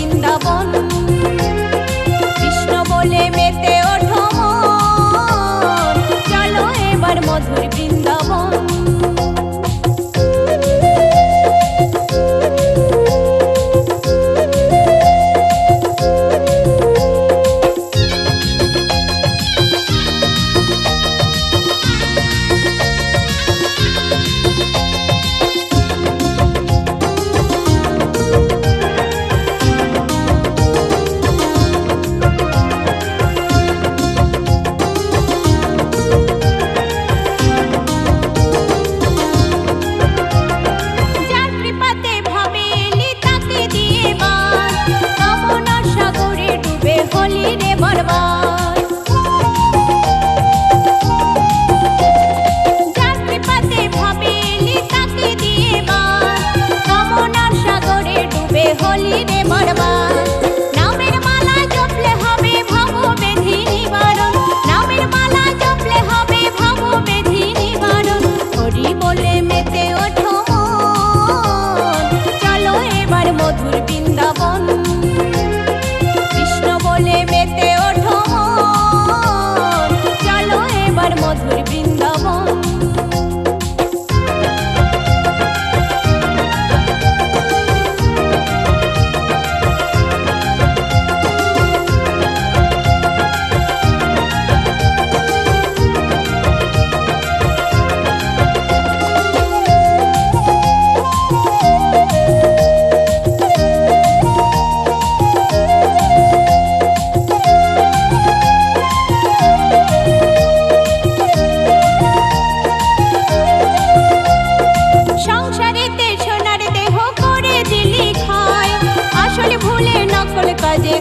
বৃন্দাবন। কৃষ্ণ বলে মেতে ওঠো মন, চলো এবার মধুর বৃন্দাবন।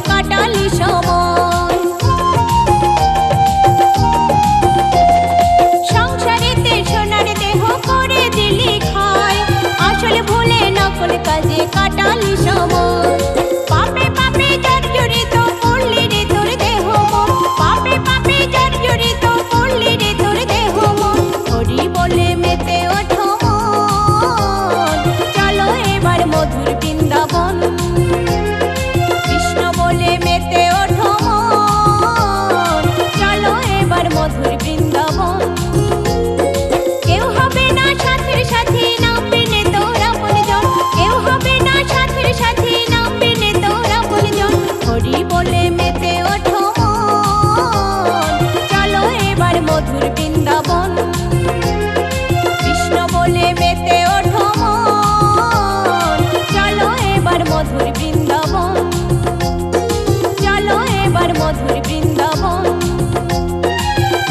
কাটালি সময় সংসারেতে সোনার দেহ করে দিলি খায়, আসলে ভুলে নকল কাজে কাটালি সময়। পাপে পাপে জর্জরিত করলি রে তোর দেহ মন, পাপে পাপে জর্জরিত করলি রে তোর দেহ মন। হরি বলে মেতে ওঠো মন, চলো এবার মধুর বৃন্দাবন। মেতে ওঠো মন, চলো এবার মধুর বৃন্দাবন। কেউ হবে না সাথের সাথী, নাম বিনে তোর আপনজন, কেউ হবে না সাথের সাথী, নাম বিনে তোর আপনজন। হরি বলে মেতে ওঠো মন, চলো এবার মধুর বৃন্দাবন। কৃষ্ণ বলে মেতে ওঠো মন, চলো এবার মধুর বৃন্দাবন। মধুর বৃন্দাবন,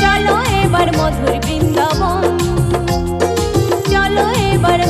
চলো এবার মধুর বৃন্দাবন, চলো এবার